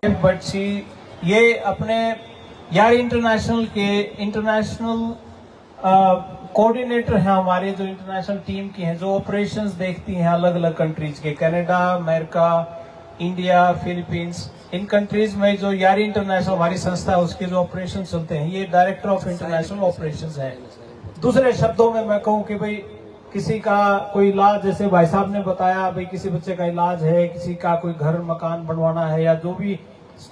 But she ये अपने यार इंटरनेशनल के इंटरनेशनल कोऑर्डिनेटर हैं हमारे, जो इंटरनेशनल टीम की हैं, जो ऑपरेशंस देखती हैं अलग अलग कंट्रीज के, कनाडा, अमेरिका, इंडिया, फिलीपींस, इन कंट्रीज में जो यारी इंटरनेशनल हमारी संस्था है उसके जो ऑपरेशन चलते हैं, ये डायरेक्टर ऑफ इंटरनेशनल ऑपरेशंस है। दूसरे शब्दों में मैं कहूँ कि भाई किसी का कोई इलाज, जैसे भाई साहब ने बताया, भाई किसी बच्चे का इलाज है, किसी का कोई घर मकान बनवाना है, या जो भी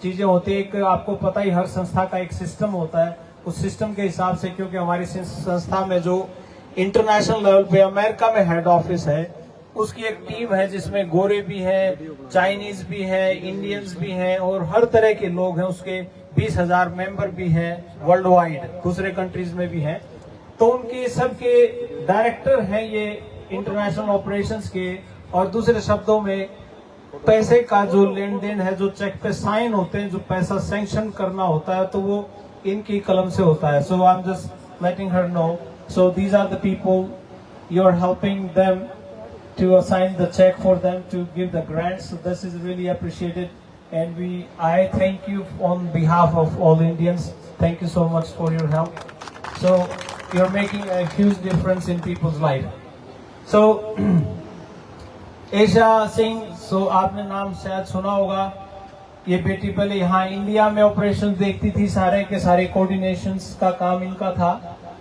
चीजें होती है, एक आपको पता ही हर संस्था का एक सिस्टम होता है, उस सिस्टम के हिसाब से, क्योंकि हमारी संस्था में जो इंटरनेशनल लेवल पे अमेरिका में हेड ऑफिस है, उसकी एक टीम है जिसमें गोरे भी हैं, चाइनीज भी हैं, इंडियंस भी हैं और हर तरह के लोग हैं। उसके 20,000 मेंबर भी हैं वर्ल्ड वाइड, दूसरे कंट्रीज में भी हैं। तो उनके सबके डायरेक्टर हैं ये इंटरनेशनल ऑपरेशंस के। और दूसरे शब्दों में पैसे का जो लेन देन है, जो चेक पे साइन होते हैं, जो पैसा सैंक्शन करना होता है, तो वो इनकी कलम से होता है। So I am just letting her know, so these are the people you are helping them to assign the check for them to give the grants. So this is really appreciated, and I thank you on behalf of all Indians. Thank you so much for your help. So you're making a huge difference in people's life. So Esha Singh, so आपने नाम शायद सुना होगा। ये बेटी पहले यहाँ India में ऑपरेशन देखती थी, सारे के सारे कोऑर्डिनेशंस का काम इनका था।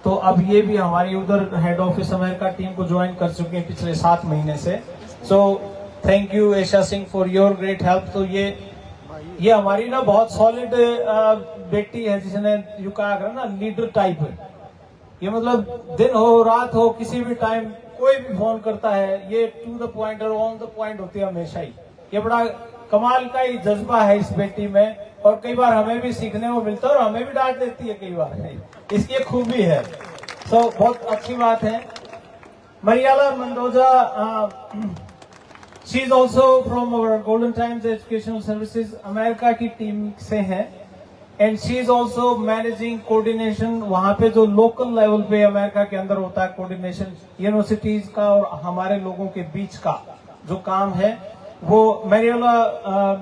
तो अब ये भी हमारी उधर हेड ऑफिस अमेरिका टीम को ज्वाइन कर चुके हैं पिछले 7 महीने से। सो thank you Esha Singh for your great help. तो ये हमारी ना बहुत सॉलिड बेटी है, जिसने यू कहा कर ना लीडर टाइप है। ये मतलब दिन हो रात हो किसी भी टाइम कोई भी फोन करता है, ये टू द पॉइंट और ऑन द पॉइंट होती है हमेशा ही। ये बड़ा कमाल का ही जज्बा है इस बेटी में, और कई बार हमें भी सीखने को मिलता है और हमें भी डांट देती है कई बार, इसकी खूबी है। सो बहुत अच्छी बात है। Mariela Mendoza, she is also from our Golden Times Educational Services, America की टीम से है, and she is also managing coordination वहां पे जो लोकल लेवल पे अमेरिका के अंदर होता है, कोऑर्डिनेशन यूनिवर्सिटीज का और हमारे लोगों के बीच का जो काम है वो Mariela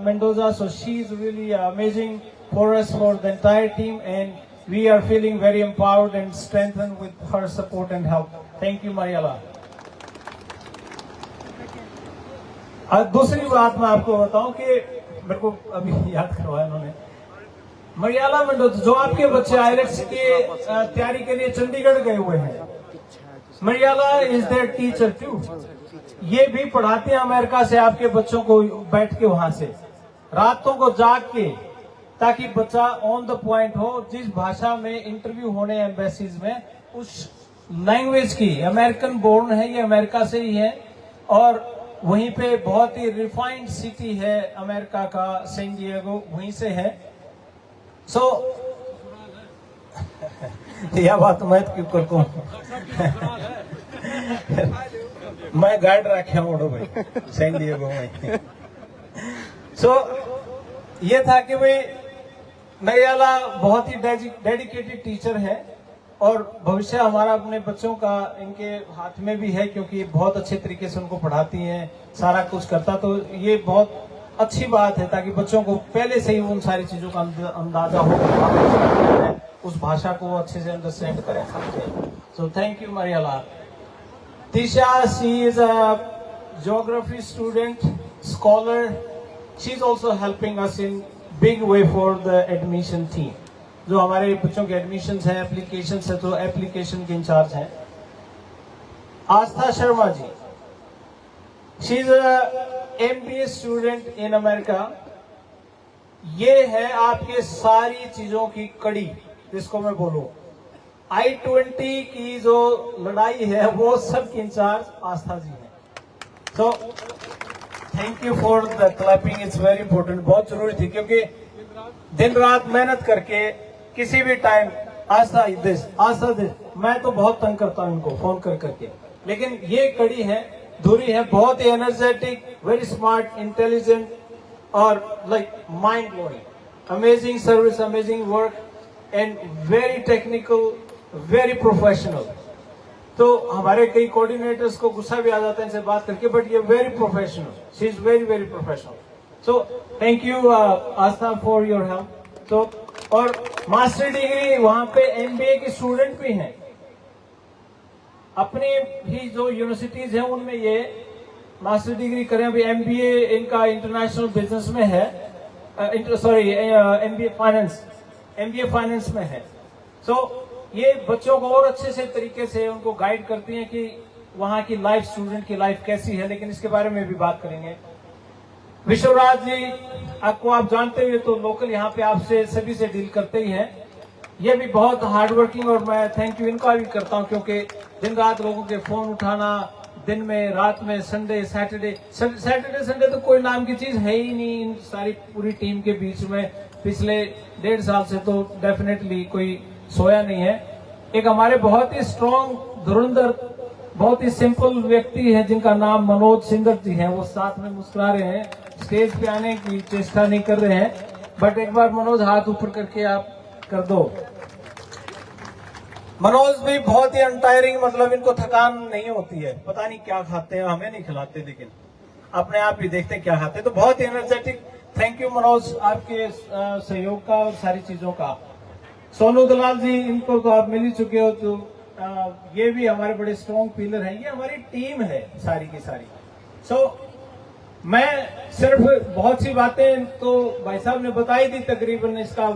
Mendoza. So she is really amazing for us, for the entire team, and we are feeling very empowered and strengthened with her support and help. Thank you, Mariela. दूसरी बात मैं आपको बताऊं कि मेरे को अभी याद करवाया उन्होंने, मरियाला मेंडोजा जो आपके बच्चे आईएलटीएस की तैयारी के लिए चंडीगढ़ गए हुए हैं, मरियाला इज देयर टीचर टू। ये भी पढ़ाते हैं अमेरिका से आपके बच्चों को, बैठ के वहां से रातों को जाग के, ताकि बच्चा ऑन द पॉइंट हो। जिस भाषा में इंटरव्यू होने एम्बेसीज में, उस लैंग्वेज की, अमेरिकन बोर्न है, ये अमेरिका से ही है, और वहीं पे बहुत ही रिफाइंड सिटी है अमेरिका का, सैन डिएगो, वहीं से है। सो यह बात मैं क्यों करता हूँ मैं गाइड रखे मोड़ो भाई सैन डिएगो में। सो ये था कि भाई मरियाला बहुत ही डेडिकेटेड टीचर है, और भविष्य हमारा अपने बच्चों का इनके हाथ में भी है, क्योंकि बहुत अच्छे तरीके से उनको पढ़ाती हैं, सारा कुछ करता। तो ये बहुत अच्छी बात है, ताकि बच्चों को पहले से ही उन सारी चीजों का अंदाजा हो, उस भाषा को वो अच्छे से अंडरस्टैंड करें, समझे। So thank you Mariela. Tisha, she is a geography student, scholar. She is also helping us in big way for the admission team. जो हमारे बच्चों के एडमिशंस हैं, एप्लीकेशंस है, तो एप्लीकेशन के इंचार्ज हैं। Astha Sharma ji, she is a MBA student in America. ये है आपके सारी चीजों की कड़ी, जिसको मैं बोलूं I-20 की जो लड़ाई है वो सब की इंचार्ज आस्था जी है। सो thank you for the clapping, it's very important. बहुत जरूरी थी, क्योंकि दिन रात मेहनत करके किसी भी टाइम आस्था दिस, मैं तो बहुत तंग करता हूं इनको फोन कर करके, लेकिन ये कड़ी है, धुरी है, बहुत ही एनर्जेटिक, वेरी स्मार्ट, इंटेलिजेंट, और like mind blowing, amazing service, amazing work, and very technical, very professional. तो हमारे कई कोऑर्डिनेटर्स को गुस्सा भी आ जाता है इनसे बात करके, बट ये very professional, she is very very professional. So thank you Aastha for your help. तो और मास्टर डिग्री वहां पे एमबीए के स्टूडेंट भी हैं, अपनी भी जो यूनिवर्सिटीज हैं उनमें ये मास्टर डिग्री करें। अभी एमबीए इनका इंटरनेशनल बिजनेस में है, एमबीए फाइनेंस में है। सो ये बच्चों को और अच्छे से तरीके से उनको गाइड करती हैं कि वहां की लाइफ, स्टूडेंट की लाइफ कैसी है, लेकिन इसके बारे में भी बात करेंगे। विश्वराज जी आपको आप जानते हुए तो लोकल यहाँ पे आपसे सभी से डील करते ही हैं। ये भी बहुत हार्ड वर्किंग, और मैं थैंक यू इनका भी करता हूँ, क्योंकि दिन रात लोगों के फोन उठाना, दिन में रात में, संडे सैटरडे संडे तो कोई नाम की चीज है ही नहीं इन सारी पूरी टीम के बीच में। पिछले 1.5 साल से तो डेफिनेटली कोई सोया नहीं है। एक हमारे बहुत ही स्ट्रॉन्ग, धुरंधर, बहुत ही सिंपल व्यक्ति है जिनका नाम मनोज सिंगर जी है। वो साथ में मुस्कुरा रहे हैं, स्टेज पे आने की चेष्टा नहीं कर रहे हैं, बट एक बार मनोज हाथ ऊपर करके आप कर दो। मनोज भी बहुत ही अनटायरिंग, मतलब इनको थकान नहीं होती है। पता नहीं क्या खाते हैं, हमें नहीं खिलाते, लेकिन अपने आप भी देखते हैं क्या खाते हैं। तो बहुत ही एनर्जेटिक। थैंक यू मनोज आपके सहयोग का और सारी चीजों का। सोनू दलाल जी, इनको तो आप मिल ही चुके हो, तो ये भी हमारे बड़े स्ट्रॉन्ग पिलर हैं। ये हमारी टीम है सारी की सारी। सो मैं सिर्फ बहुत सी बातें तो भाई साहब ने बताई थी तकरीबन इसका